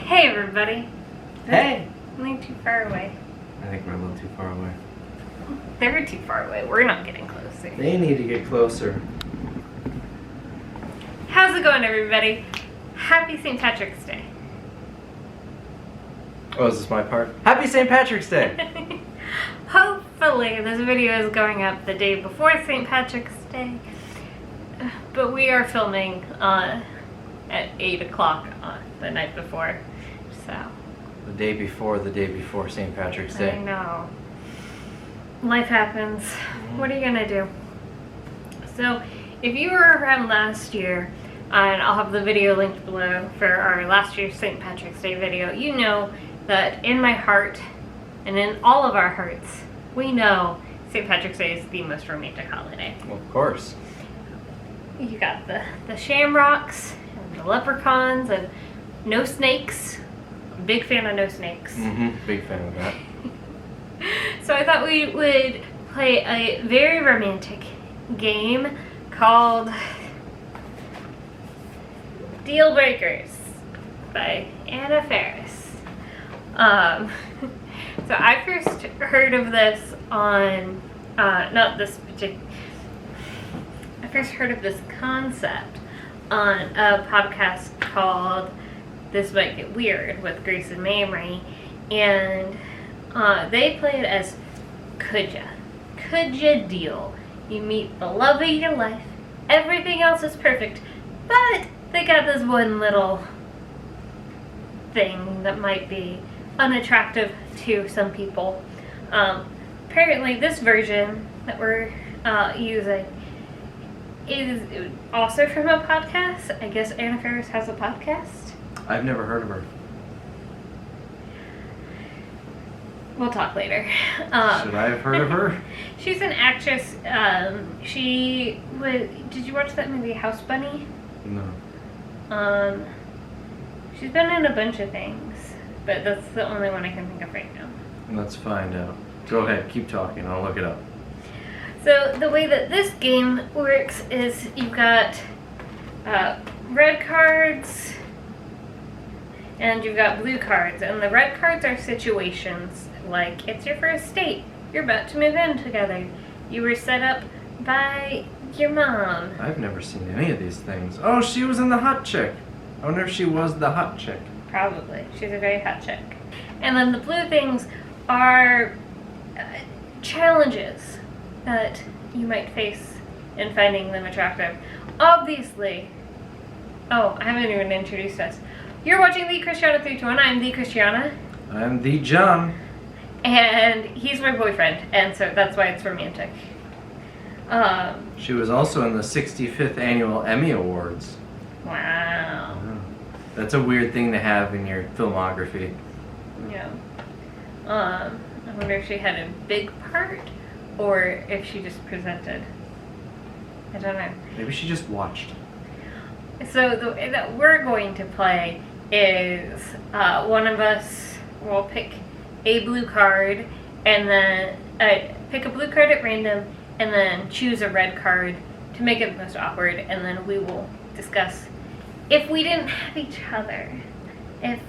Hey everybody. Hey! They're too far away. I think we're a little too far away. They're too far away. We're not getting closer. They need to get closer. How's it going, everybody? Happy St. Patrick's Day. Oh, is this my part? Happy St. Patrick's Day! Hopefully this video is going up the day before St. Patrick's Day. But we are filming at 8 o'clock the night before. So. The day before St. Patrick's Day. I know. Life happens. What are you gonna do? So, if you were around last year, and I'll have the video linked below for our last year's St. Patrick's Day video, you know that in my heart, and in all of our hearts, we know St. Patrick's Day is the most romantic holiday. Well, of course. You got the shamrocks, and the leprechauns, and no snakes. Big fan of no snakes. Big fan of that. So I thought we would play a very romantic game called Dealbreakers by Anna Faris. So I first heard of this on, not this particular, I first heard of this concept on a podcast called This Might Get Weird with Grace and Mamrie, and they play it as Could ya deal. You meet the love of your life, everything else is perfect, but they got this one little thing that might be unattractive to some people. Apparently this version that we're using is also from a podcast. I guess Anna Faris has a podcast. I've never heard of her. We'll talk later. Should I have heard of her? She's an actress. She was. Did you watch that movie House Bunny? No. She's been in a bunch of things, but that's the only one I can think of right now. Let's find out. Go ahead, keep talking. I'll look it up. So the way that this game works is you've got red cards and you've got blue cards, and the red cards are situations like it's your first date, you're about to move in together, you were set up by your mom. I've never seen any of these things. Oh, she was in The Hot Chick. I wonder if she was the hot chick. Probably. She's a very hot chick. And then the blue things are challenges that you might face in finding them attractive. Obviously. Oh, I haven't even introduced us. You're watching The Christiana 321. I'm The Christiana. I'm the John. And he's my boyfriend, and so that's why it's romantic. She was also in the 65th Annual Emmy Awards. Wow. That's a weird thing to have in your filmography. Yeah. I wonder if she had a big part, or if she just presented. I don't know. Maybe she just watched. So the way that we're going to play is one of us will pick a blue card, and then pick a blue card at random, and then choose a red card to make it the most awkward, and then we will discuss if we didn't have each other. If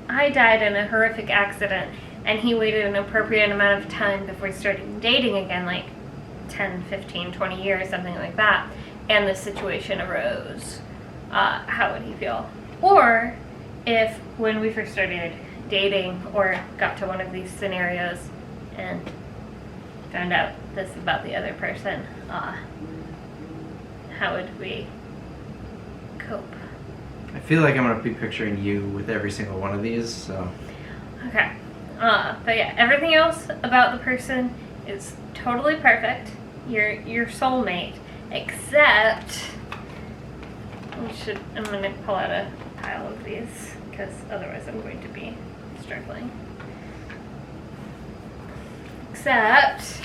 I died in a horrific accident and he waited an appropriate amount of time before starting dating again, like 10, 15, 20 years, something like that, and the situation arose, how would he feel? Or if when we first started dating or got to one of these scenarios and found out this about the other person, how would we cope? I feel like I'm going to be picturing you with every single one of these, so. Okay. But yeah, everything else about the person is totally perfect. Your soulmate, except I'm going to pull out a pile of these because otherwise I'm going to be struggling. Except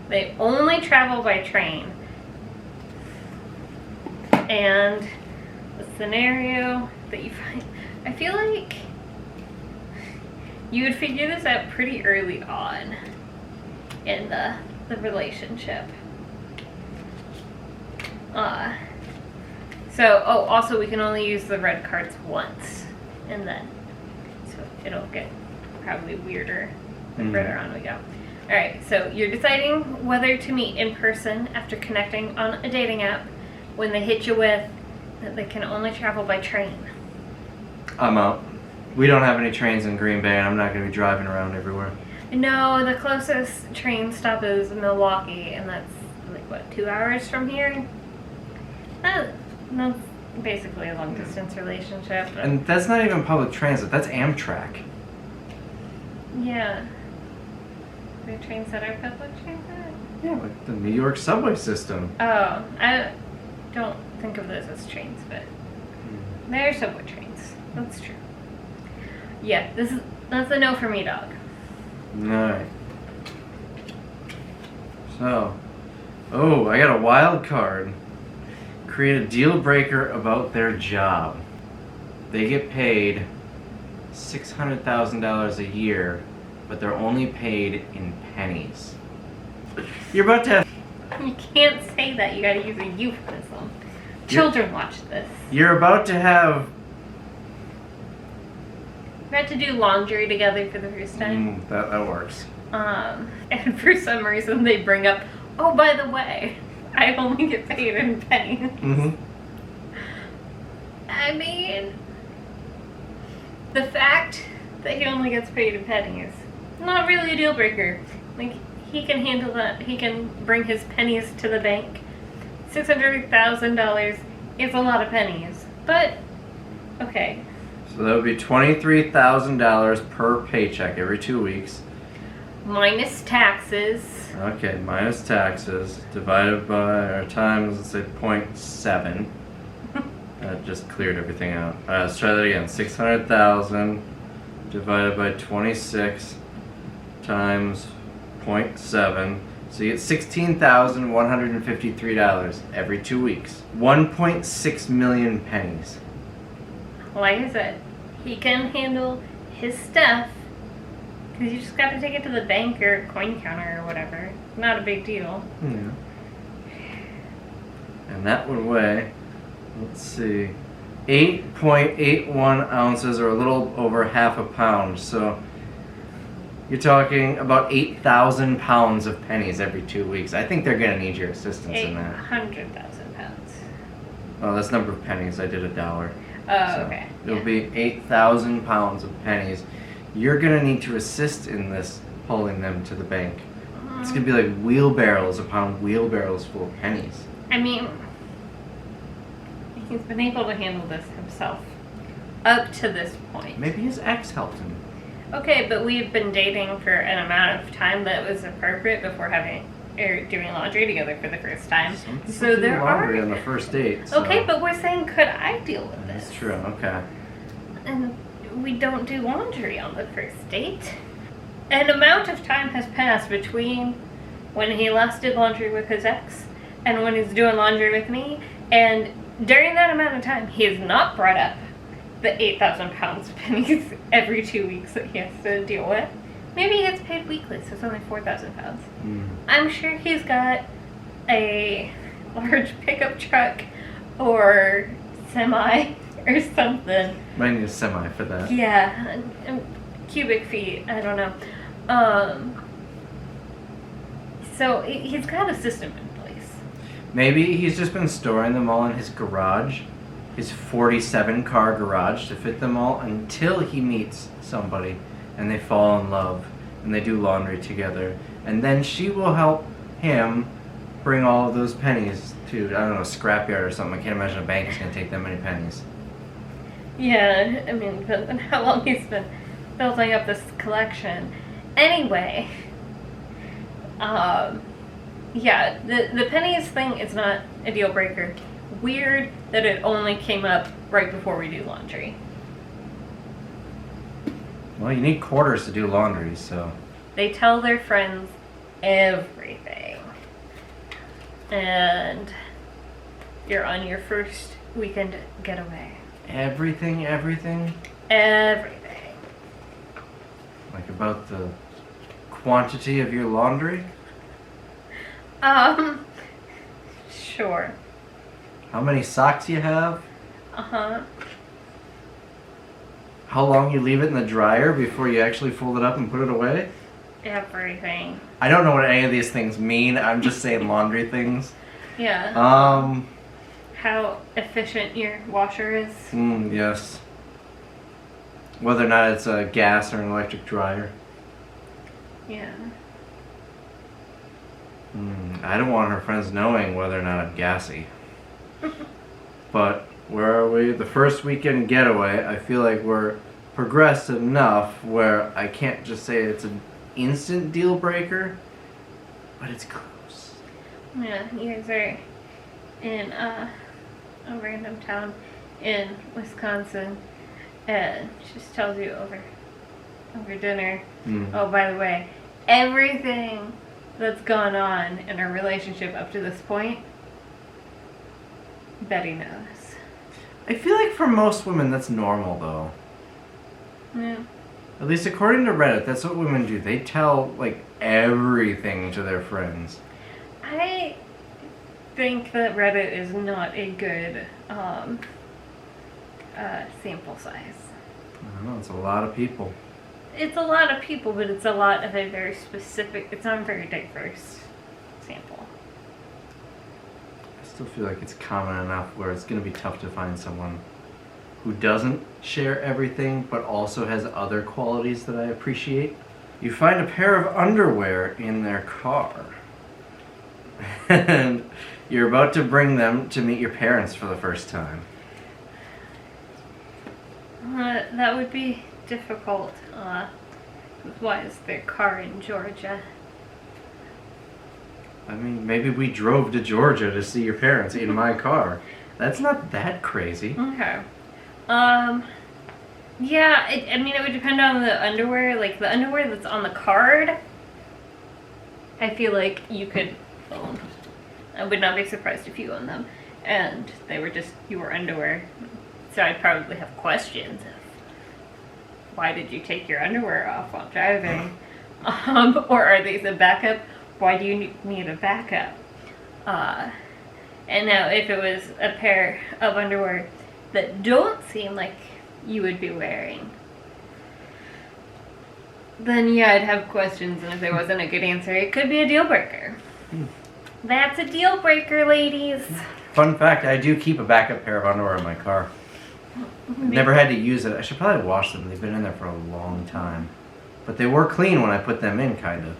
they only travel by train. And the scenario that you find, I feel like you would figure this out pretty early on in the relationship. So, also we can only use the red cards once, and then, so it'll get probably weirder the further on we go. Alright, so you're deciding whether to meet in person after connecting on a dating app when they hit you with that they can only travel by train. I'm out. We don't have any trains in Green Bay, and I'm not going to be driving around everywhere. No, the closest train stop is Milwaukee, and that's like, what, 2 hours from here? That's basically a long-distance relationship. And that's not even public transit. That's Amtrak. Yeah. The trains that are public transit? Yeah, like the New York subway system. Oh, I don't think of those as trains, but they're subway trains. That's true. Yeah, that's a no for me, dog. Alright. So, I got a wild card. Create a deal breaker about their job. They get paid $600,000 a year, but they're only paid in pennies. You're about to have... You can't say that. You gotta use a euphemism. Children watch this. You're about to have... We had to do laundry together for the first time. That works. And for some reason they bring up, oh, by the way, I only get paid in pennies. Mm-hmm. I mean, the fact that he only gets paid in pennies, not really a deal breaker. Like, he can handle that. He can bring his pennies to the bank. $600,000 is a lot of pennies, but okay. So that would be $23,000 per paycheck every 2 weeks. Minus taxes. Okay, minus taxes, divided by our times, let's say 0.7. That just cleared everything out. Alright, let's try that again. 600,000 divided by 26 times 0.7. So you get $16,153 every 2 weeks. 1.6 million pennies. Why is it? He can handle his stuff. Because you just got to take it to the bank or coin counter or whatever. Not a big deal. Yeah. And that would weigh, let's see, 8.81 ounces, or a little over half a pound. So you're talking about 8,000 pounds of pennies every 2 weeks. I think they're going to need your assistance in that. 800,000 pounds. Oh, that's number of pennies. I did $1. Oh, So okay. It'll be 8,000 pounds of pennies. You're going to need to assist in this, pulling them to the bank. It's going to be like wheelbarrows upon wheelbarrows full of pennies. I mean, he's been able to handle this himself up to this point. Maybe his ex helped him. Okay, but we've been dating for an amount of time that was appropriate before doing laundry together for the first time. So there laundry are on the first date. So. Okay, but we're saying, could I deal with this? That's true. Okay. And we don't do laundry on the first date. An amount of time has passed between when he last did laundry with his ex and when he's doing laundry with me, and during that amount of time, he has not brought up the 8,000 pounds of pennies every 2 weeks that he has to deal with. Maybe he gets paid weekly, so it's only 4,000 pounds. I'm sure he's got a large pickup truck or semi or something. Might need a semi for that. Yeah, cubic feet, I don't know. So he's got a system in place. Maybe he's just been storing them all in his garage, his 47-car garage, to fit them all until he meets somebody and they fall in love and they do laundry together. And then she will help him bring all of those pennies to, I don't know, a scrapyard or something. I can't imagine a bank is going to take that many pennies. Yeah, I mean, but how long he's been building up this collection. Anyway, yeah, the pennies thing is not a deal breaker. Weird that it only came up right before we do laundry. Well, you need quarters to do laundry, so... They tell their friends everything. And you're on your first weekend getaway. Everything? Everything. Like about the quantity of your laundry? Sure. How many socks you have? Uh-huh. How long you leave it in the dryer before you actually fold it up and put it away? Everything. I don't know what any of these things mean. I'm just saying laundry things. Yeah. How efficient your washer is. Yes. Whether or not it's a gas or an electric dryer. Yeah. I don't want her friends knowing whether or not I'm gassy. But where are we? The first weekend getaway, I feel like we're progressed enough where I can't just say it's an instant deal breaker, but it's close. Yeah, you guys are in a random town in Wisconsin, and she just tells you over dinner, oh, by the way, everything that's gone on in our relationship up to this point, Betty knows. I feel like for most women that's normal though. Yeah. At least according to Reddit, that's what women do. They tell like everything to their friends. I think that Reddit is not a good sample size. I don't know, it's a lot of people. It's a lot of people, but it's a lot of a very specific, it's not a very diverse sample. I still feel like it's common enough where it's going to be tough to find someone who doesn't share everything but also has other qualities that I appreciate. You find a pair of underwear in their car and you're about to bring them to meet your parents for the first time. That would be difficult. Why is their car in Georgia? I mean, maybe we drove to Georgia to see your parents in my car. That's not that crazy. Okay. Yeah, I mean, it would depend on the underwear. Like, the underwear that's on the card, I feel like you could own. I would not be surprised if you owned them. And they were just your underwear. So I'd probably have questions of, why did you take your underwear off while driving? Or are these a backup? Why do you need a backup? And now if it was a pair of underwear that don't seem like you would be wearing, then yeah, I'd have questions, and if there wasn't a good answer, it could be a deal breaker. That's a deal breaker, ladies. Fun fact, I do keep a backup pair of underwear in my car. Never had to use it. I should probably wash them. They've been in there for a long time. But they were clean when I put them in, kind of.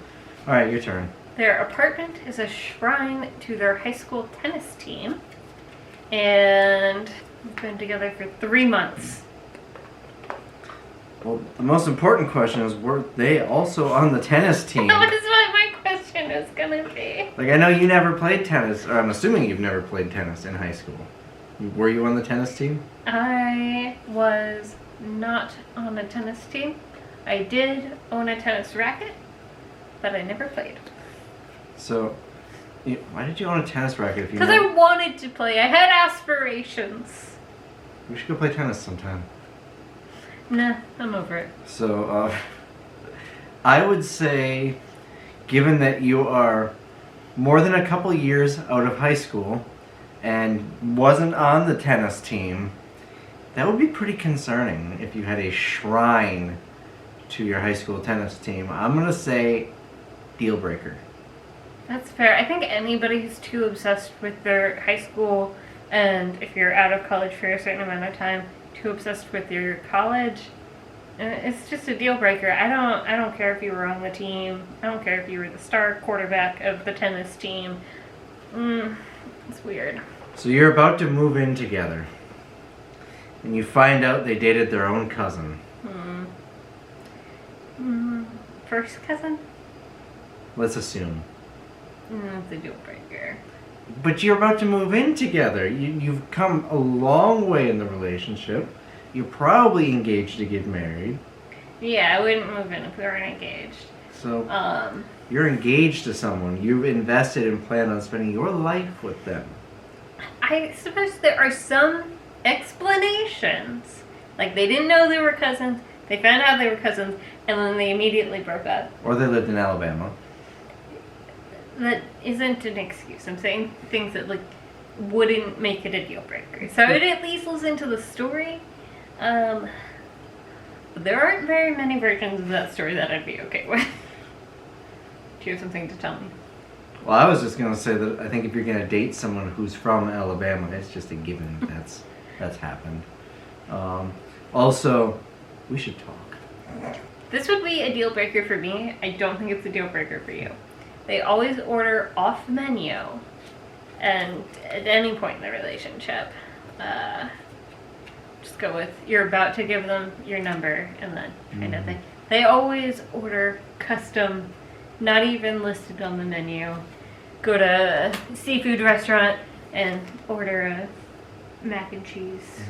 Alright, your turn. Their apartment is a shrine to their high school tennis team. And we've been together for 3 months. Well, the most important question is, were they also on the tennis team? That is what my question is going to be. Like, I know you never played tennis, or I'm assuming you've never played tennis in high school. Were you on the tennis team? I was not on a tennis team. I did own a tennis racket, but I never played. So, why did you own a tennis racket if you Because I wanted to play. I had aspirations. We should go play tennis sometime. Nah, I'm over it. So, I would say, given that you are more than a couple years out of high school and wasn't on the tennis team, that would be pretty concerning if you had a shrine to your high school tennis team. I'm going to say deal breaker. That's fair. I think anybody who's too obsessed with their high school, and if you're out of college for a certain amount of time, too obsessed with your college, it's just a deal breaker. I don't care if you were on the team. I don't care if you were the star quarterback of the tennis team. It's weird. So you're about to move in together, and you find out they dated their own cousin. First cousin? Let's assume. It's a deal breaker. But you're about to move in together. You've come a long way in the relationship. You're probably engaged to get married. Yeah, I wouldn't move in if we weren't engaged. So, you're engaged to someone. You've invested and plan on spending your life with them. I suppose there are some explanations. Like, they didn't know they were cousins, they found out they were cousins, and then they immediately broke up. Or they lived in Alabama. That isn't an excuse. I'm saying things that, like, wouldn't make it a deal breaker. So it at least listen to the story. But there aren't very many versions of that story that I'd be okay with. Do you have something to tell me? Well, I was just gonna say that I think if you're gonna date someone who's from Alabama, it's just a given that's happened. Also, we should talk. This would be a deal breaker for me. I don't think it's a deal breaker for you. They always order off menu, and at any point in the relationship, just go with you're about to give them your number and then kind of thing. They always order custom, not even listed on the menu. Go to a seafood restaurant and order a mac and cheese.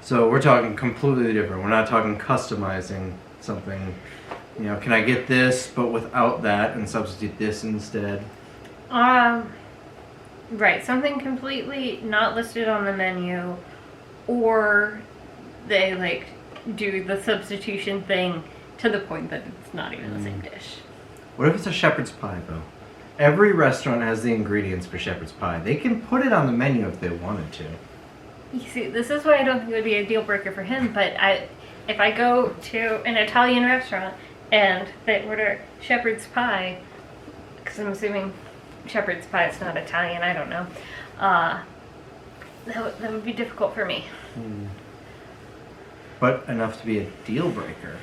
So we're talking completely different. We're not talking customizing something. You know, can I get this but without that and substitute this instead? Right, something completely not listed on the menu, or they like do the substitution thing to the point that it's not even the same dish. What if it's a shepherd's pie though? Every restaurant has the ingredients for shepherd's pie. They can put it on the menu if they wanted to. You see, this is why I don't think it would be a deal breaker for him, but if I go to an Italian restaurant and they order shepherd's pie, because I'm assuming shepherd's pie is not Italian, I don't know, that would be difficult for me. But enough to be a deal breaker.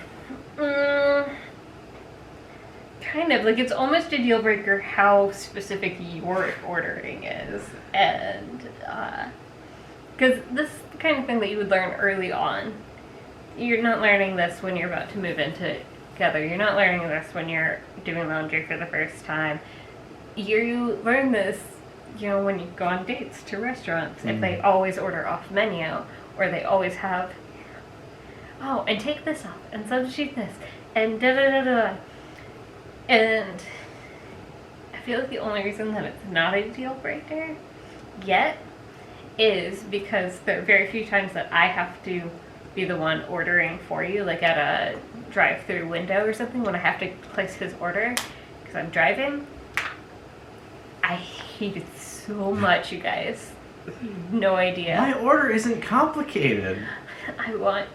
Kind of. Like, it's almost a deal breaker how specific your ordering is. And, because this is the kind of thing that you would learn early on. You're not learning this when you're about to move into together. You're not learning this when you're doing laundry for the first time. You learn this, you know, when you go on dates to restaurants. If they always order off menu, or they always have, oh, and take this off, and substitute this, and da-da-da-da. And I feel like the only reason that it's not a deal breaker yet is because there are very few times that I have to be the one ordering for you, like at a drive-through window or something, when I have to place his order because I'm driving. I hate it so much, you guys. You have no idea. My order isn't complicated. I want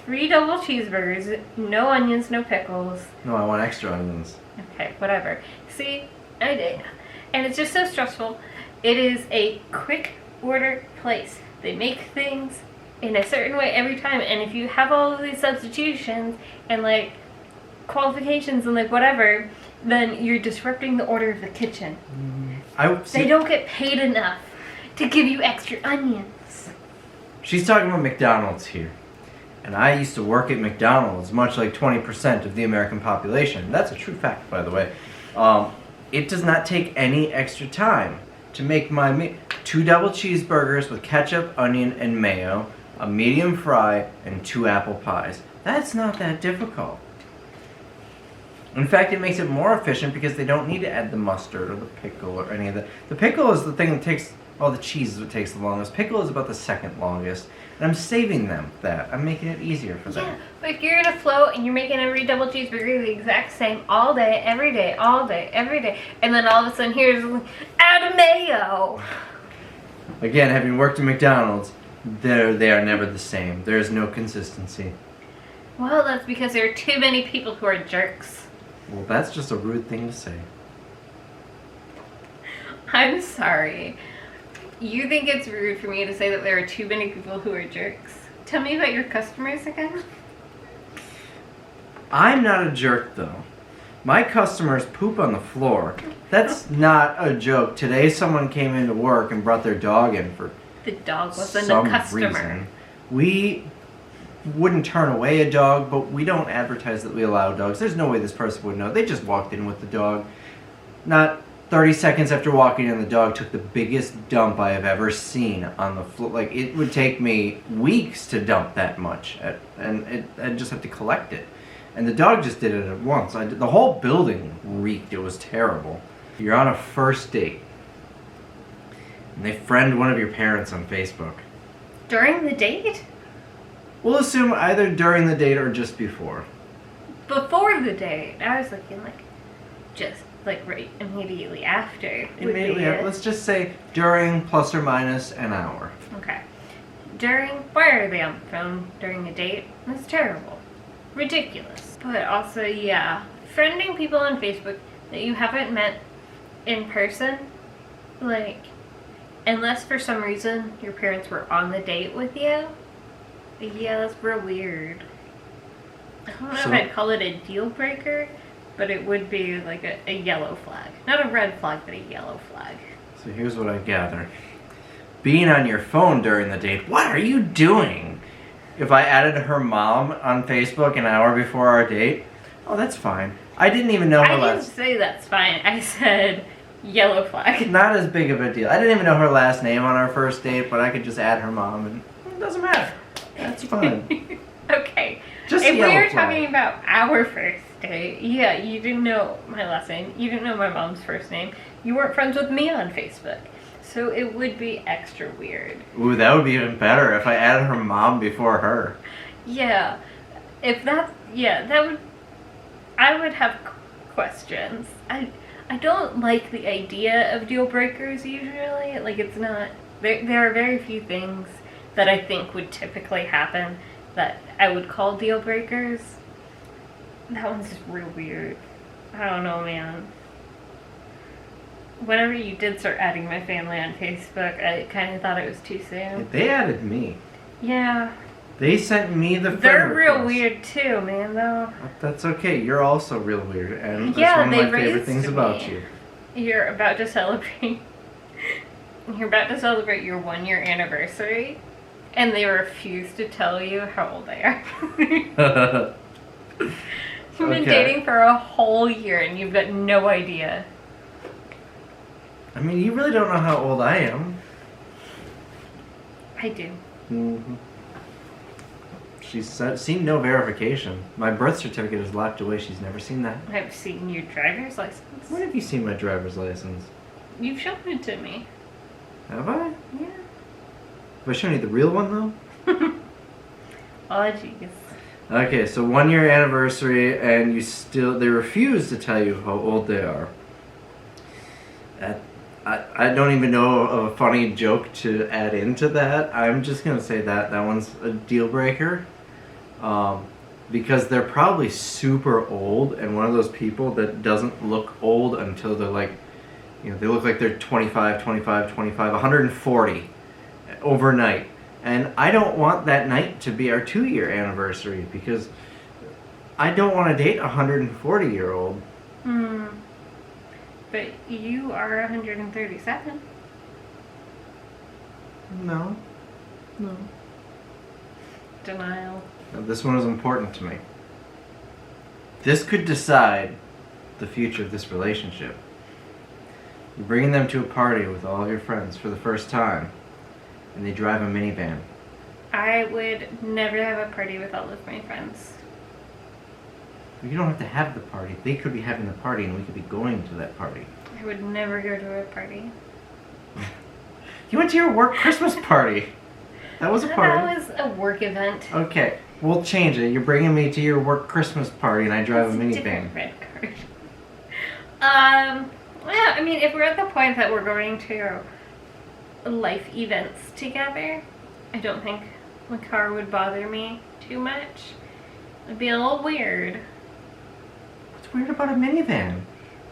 3 double cheeseburgers, no onions, no pickles. No, I want extra onions. Okay, whatever. See, I did. And it's just so stressful. It is a quick order place. They make things in a certain way every time. And if you have all of these substitutions and like qualifications and like whatever, then you're disrupting the order of the kitchen. They don't get paid enough to give you extra onions. She's talking about McDonald's here. And I used to work at McDonald's, much like 20% of the American population. That's a true fact, by the way. It does not take any extra time to make my meal. 2 double cheeseburgers with ketchup, onion, and mayo, a medium fry, and 2 apple pies. That's not that difficult. In fact, it makes it more efficient because they don't need to add the mustard or the pickle or any of that. The pickle is the thing that takes, well, the cheese is what takes the longest. Pickle is about the second longest. And I'm saving them that. I'm making it easier for them. Yeah, but if you're in a float and you're making every double cheeseburger the exact same all day, every day, all day, every day, and then all of a sudden here's add a mayo. Again, having worked at McDonald's, they are never the same. There is no consistency. Well, that's because there are too many people who are jerks. Well, that's just a rude thing to say. I'm sorry. You think it's rude for me to say that there are too many people who are jerks? Tell me about your customers again. I'm not a jerk, though. My customers poop on the floor. That's not a joke. Today, someone came into work and brought their dog in for The dog wasn't some a customer. reason. We wouldn't turn away a dog, but we don't advertise that we allow dogs. There's no way this person would know. They just walked in with the dog. Not 30 seconds after walking in, the dog took the biggest dump I have ever seen on the floor. Like, it would take me weeks to dump that much, and I'd just have to collect it. And the dog just did it at once. The whole building reeked. It was terrible. You're on a first date, and they friend one of your parents on Facebook. During the date? We'll assume either during the date or just before. Before the date. I was looking like just like right immediately after. Would Immediately, be it. let's just say during plus or minus an hour. Okay. Why are they on the phone during a date? That's terrible. Ridiculous. But also, yeah, friending people on Facebook that you haven't met in person, like, unless for some reason your parents were on the date with you, yeah, that's real weird. I don't know if I'd call it a deal breaker, but it would be like a yellow flag. Not a red flag, but a yellow flag. So here's what I gather. Being on your phone during the date, what are you doing? If I added her mom on Facebook an hour before our date, oh, that's fine. I didn't even know her I didn't say that's fine. I said yellow flag. Not as big of a deal. I didn't even know her last name on our first date, but I could just add her mom, and it doesn't matter. That's fine. Okay. Just if we yellow were flag. talking about our first date, yeah, you didn't know my last name. You didn't know my mom's first name. You weren't friends with me on Facebook. So it would be extra weird. Ooh, that would be even better if I added her mom before her. Yeah. I would have questions. I don't like the idea of deal breakers usually. Like, it's not, there are very few things that I think would typically happen that I would call deal breakers. That one's just real weird. I don't know, man. Whenever you did start adding my family on Facebook, I kind of thought it was too soon. They added me. Yeah. They sent me the friend They're real request. weird too, man, though. That's okay. You're also real weird, and that's Yeah, one of they my favorite raised things me. about you. You're about to celebrate. You're about to celebrate your 1-year anniversary, and they refuse to tell you how old they are. You've been dating for a whole year, and you've got no idea. I mean, you really don't know how old I am. I do. Mm-hmm. She's seen no verification. My birth certificate is locked away. She's never seen that. I've seen your driver's license. When have you seen my driver's license? You've shown it to me. Have I? Yeah. Have I shown you the real one, though? Oh, jeez. Okay, so 1-year anniversary, and they refuse to tell you how old they are. I don't even know of a funny joke to add into that. I'm just going to say that one's a deal breaker. Because they're probably super old, and one of those people that doesn't look old until they're like, they look like they're 25, 140 overnight. And I don't want that night to be our 2-year anniversary, because I don't want to date a 140-year-old. But you are 137. No. Denial. Now, this one is important to me. This could decide the future of this relationship. You're bringing them to a party with all your friends for the first time, and they drive a minivan. I would never have a party with all of my friends. You don't have to have the party. They could be having the party, and we could be going to that party. I would never go to a party. You went to your work Christmas party. That was a party. That was a work event. Okay, we'll change it. You're bringing me to your work Christmas party, and I drive a It's minivan. different red card. Well, I mean, if we're at the point that we're going to life events together, I don't think my car would bother me too much. It'd be a little weird. What's weird about a minivan?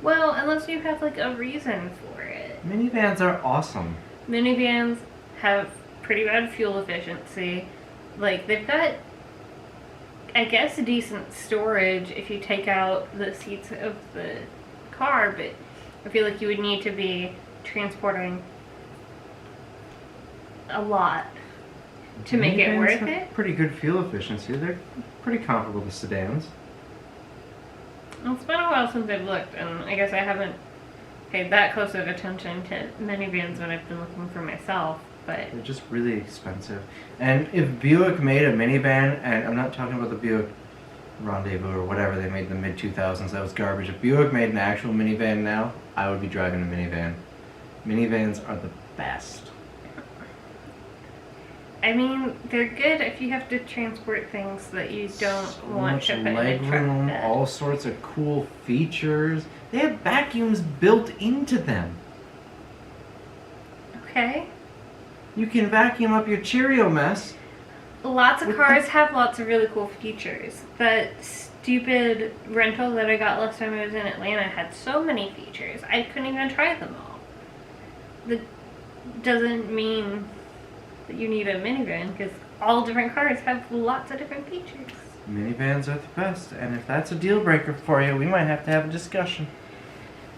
Well, unless you have like a reason for it. Minivans are awesome. Minivans have pretty bad fuel efficiency. Like, they've got, I guess, decent storage if you take out the seats of the car, but I feel like you would need to be transporting a lot to make it Minivans worth have it. pretty good fuel efficiency. They're pretty comparable to sedans. Well, it's been a while since I've looked, and I guess I haven't paid that close of attention to minivans when I've been looking for myself, but They're just really expensive. And if Buick made a minivan, and I'm not talking about the Buick Rendezvous or whatever they made in the mid-2000s, that was garbage. If Buick made an actual minivan now, I would be driving a minivan. Minivans are the best. I mean, they're good if you have to transport things that you don't So want much to put in a leg truck room, bed. all sorts of cool features. They have vacuums built into them. Okay. You can vacuum up your Cheerio mess. Lots of With cars have lots of really cool features. That stupid rental that I got last time I was in Atlanta had so many features. I couldn't even try them all. That doesn't mean that you need a minivan because all different cars have lots of different features. Minivans are the best, and if that's a deal breaker for you, we might have to have a discussion.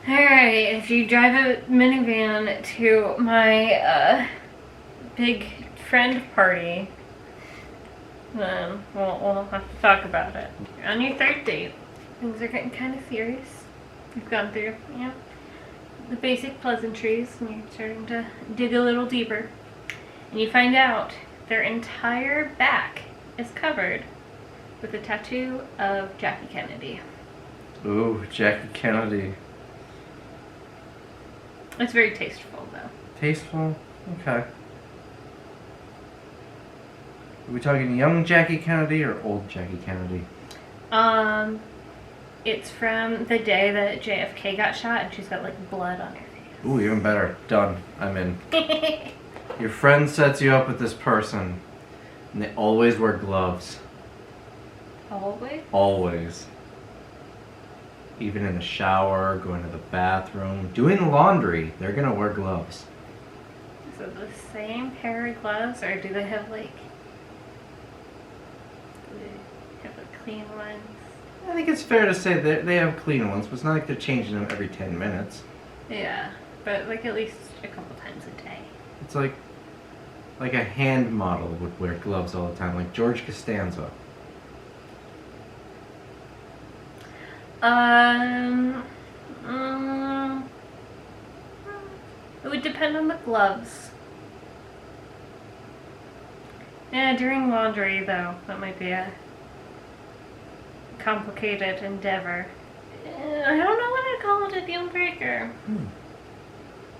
Alright, if you drive a minivan to my big friend party, then we'll have to talk about it. On your third date, things are getting kind of serious. You've gone through, the basic pleasantries, and you're starting to dig a little deeper. And you find out their entire back is covered with a tattoo of Jackie Kennedy. Ooh, Jackie Kennedy. It's very tasteful, though. Tasteful? Okay. Are we talking young Jackie Kennedy or old Jackie Kennedy? It's from the day that JFK got shot, and she's got like blood on her Ooh, even better. Done. I'm in. face. Your friend sets you up with this person, and they always wear gloves. Always? Always. Even in the shower, going to the bathroom, doing the laundry, they're gonna wear gloves. Is it the same pair of gloves, or do they have like clean ones? I think it's fair to say that they have clean ones, but it's not like they're changing them every 10 minutes. Yeah, but like at least a couple times a day. It's like a hand model would wear gloves all the time, like George Costanza. It would depend on the gloves. Yeah, during laundry though, that might be a complicated endeavor. I don't know what I'd call it a deal breaker.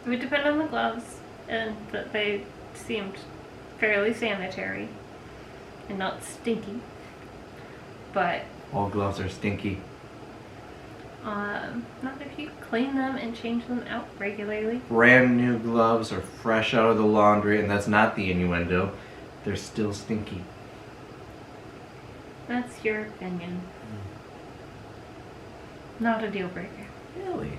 It would depend on the gloves, and that they seemed fairly sanitary and not stinky. But All gloves are stinky. not if you clean them and change them out regularly. Brand new gloves are fresh out of the laundry, and that's not the innuendo. They're still stinky. That's your opinion. Not a deal breaker. Really?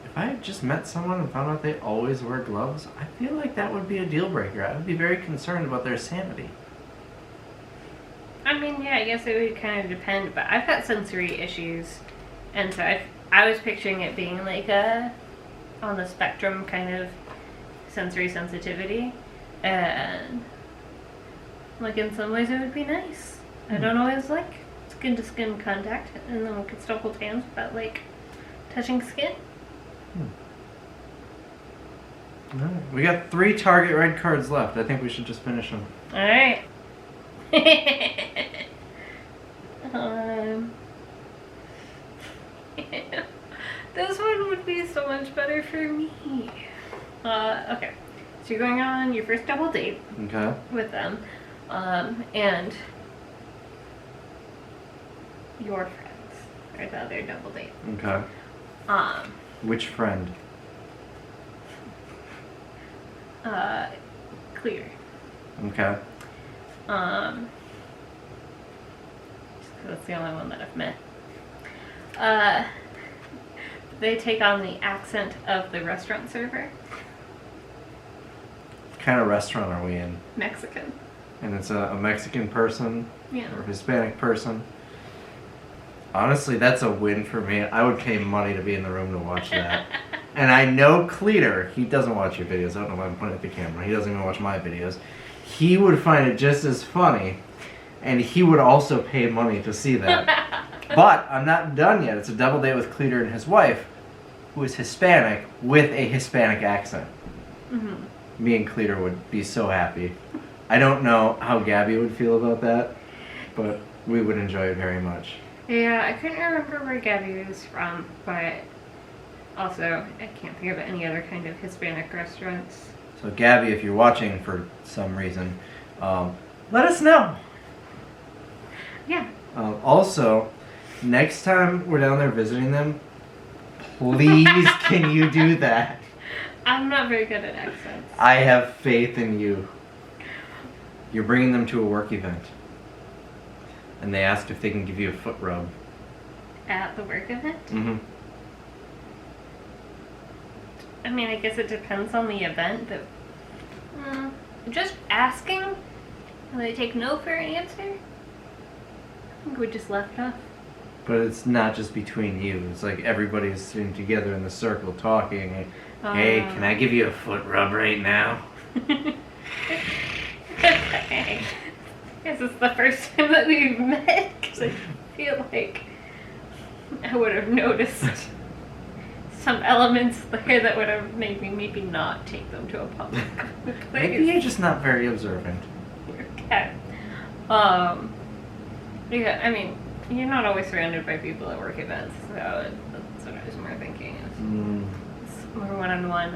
If I had just met someone and found out they always wear gloves, I feel like that would be a deal breaker. I would be very concerned about their sanity. I mean, yeah, I guess it would kind of depend, but I've got sensory issues, and so I was picturing it being like a on the spectrum kind of sensory sensitivity, and like in some ways it would be nice. I don't always like skin to skin contact, and then we could still hold hands without like touching skin. Alright, we got 3 Target red cards left. I think we should just finish them. All right. This one would be so much better for me. Okay, so you're going on your first double date Okay. with them, and your friends are the other double date. Okay. Which friend? Clear. Okay. Just 'cause that's the only one that I've met. They take on the accent of the restaurant server. What kind of restaurant are we in? Mexican. And it's a Mexican person Yeah. or a Hispanic person. Honestly, that's a win for me. I would pay money to be in the room to watch that. And I know Cleater, he doesn't watch your videos. I don't know why I'm pointing at the camera. He doesn't even watch my videos. He would find it just as funny, and he would also pay money to see that. But I'm not done yet. It's a double date with Cleater and his wife, who is Hispanic with a Hispanic accent. Mm-hmm. Me and Cleater would be so happy. I don't know how Gabby would feel about that, but we would enjoy it very much. Yeah, I couldn't remember where Gabby was from, but also I can't think of any other kind of Hispanic restaurants So Gabby, if you're watching for some reason, let us know. Yeah. Also, next time we're down there visiting them, please can you do that? I'm not very good at accents. I have faith in you. You're bringing them to a work event. And they asked if they can give you a foot rub. At the work event? Mm-hmm. I mean, I guess it depends on the event, but just asking, will they take no for an answer? I think we just left off. But it's not just between you. It's like everybody's sitting together in the circle talking. Hey, can I give you a foot rub right now? Okay. This is the first time that we've met, because I feel like I would have noticed some elements there that would have made me maybe not take them to a public place. Maybe you're just not very observant. Okay. Yeah, I mean, you're not always surrounded by people at work events, so that's what I was more thinking. It's more one-on-one.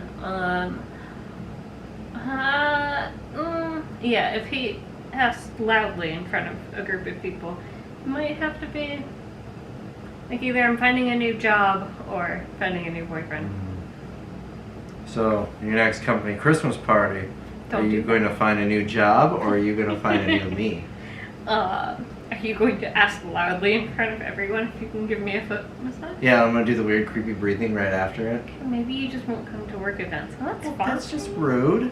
Yeah, if he asks loudly in front of a group of people, it might have to be like either I'm finding a new job or finding a new boyfriend. So, your next company Christmas party, Don't are you do going to find a new job or are you going to find a new me? Are you going to ask loudly in front of everyone if you can give me a foot massage? Yeah, I'm going to do the weird creepy breathing right after it. Okay, maybe you just won't come to work events. Well, that's fine. That's just rude.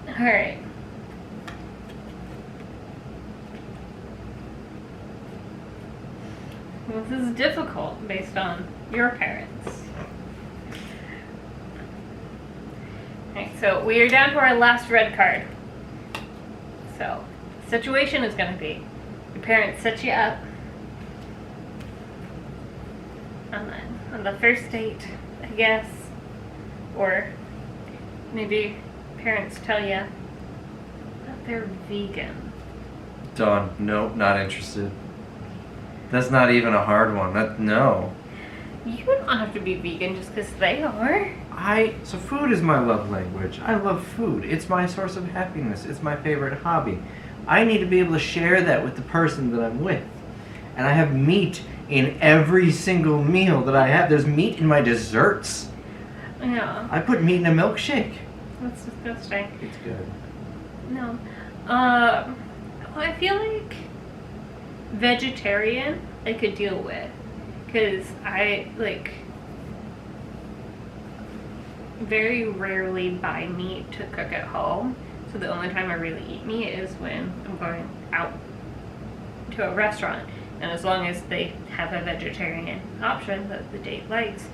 Alright. Well, this is difficult based on your parents. Okay, so we are down to our last red card. So, the situation is going to be your parents set you up on the first date, I guess, or maybe parents tell you that they're vegan. Dawn, nope, not interested. That's not even a hard one. No. You don't have to be vegan just because they are. So food is my love language. I love food. It's my source of happiness. It's my favorite hobby. I need to be able to share that with the person that I'm with. And I have meat in every single meal that I have. There's meat in my desserts. Yeah. I put meat in a milkshake. That's disgusting. It's good. No. Well, I feel like vegetarian I could deal with. Because I, very rarely buy meat to cook at home. So the only time I really eat meat is when I'm going out to a restaurant. And as long as they have a vegetarian option that the date likes,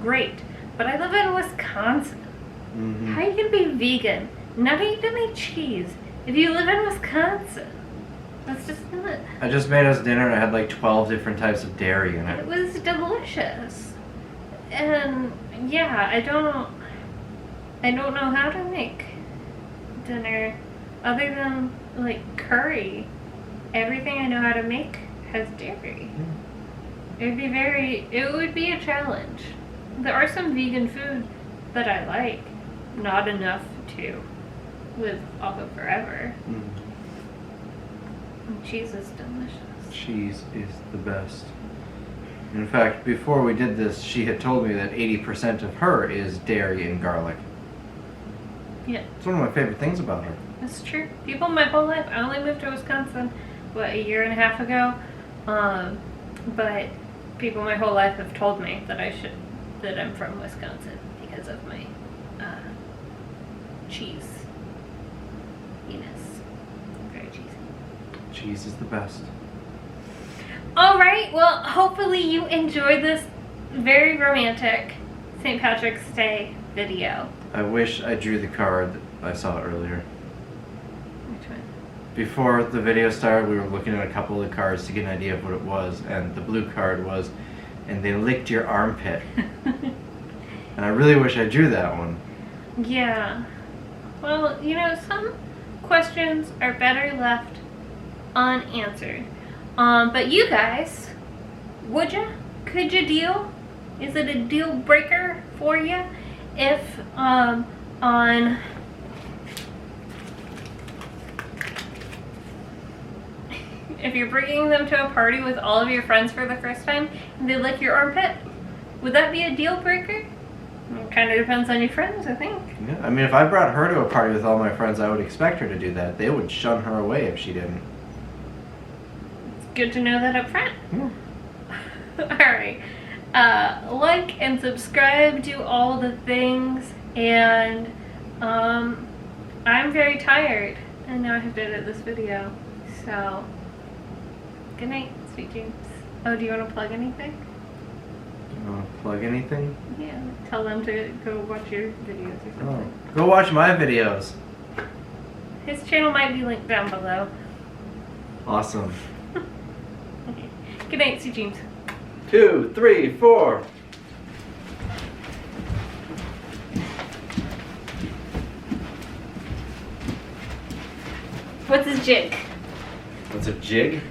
great. But I live in Wisconsin. Mm-hmm. How you can be vegan, not eat any cheese, if you live in Wisconsin? That's just not. I just made us dinner and I had like 12 different types of dairy in It it. was delicious. And yeah, I don't know how to make dinner other than curry. Everything I know how to make has dairy. It would be a challenge. There are some vegan food that I like, not enough to live off of forever. And cheese is delicious. Cheese is the best. In fact, before we did this, she had told me that 80% of her is dairy and garlic. Yeah, It's one of my favorite things about her. that's true. People my whole life. I only moved to Wisconsin, a year and a half ago. But people my whole life have told me that I'm from Wisconsin because of my cheese. Very cheesy. Cheese is the best. Alright, well, hopefully you enjoyed this very romantic St. Patrick's Day video. I wish I drew the card that I saw earlier. Which one? Before the video started, we were looking at a couple of the cards to get an idea of what it was, and the blue card was, and they licked your armpit. And I really wish I drew that one. Yeah. Well, some questions are better left unanswered. But you guys, would ya? Could you deal? Is it a deal breaker for you if if you're bringing them to a party with all of your friends for the first time and they lick your armpit. Would that be a deal breaker? It kind of depends on your friends, I think. Yeah, I mean, if I brought her to a party with all my friends, I would expect her to do that. They would shun her away if she didn't. It's good to know that up front. Yeah. Alright. Like and subscribe, do all the things, and I'm very tired, and now I have to edit this video. So, good night, sweet dreams. Oh, do you want to plug anything? You want to plug anything? Yeah, tell them to go watch your videos or something. Oh, go watch my videos. His channel might be linked down below. Awesome. Okay. Good night, sweet dreams. 2, 3, 4. What's his jig? What's a jig?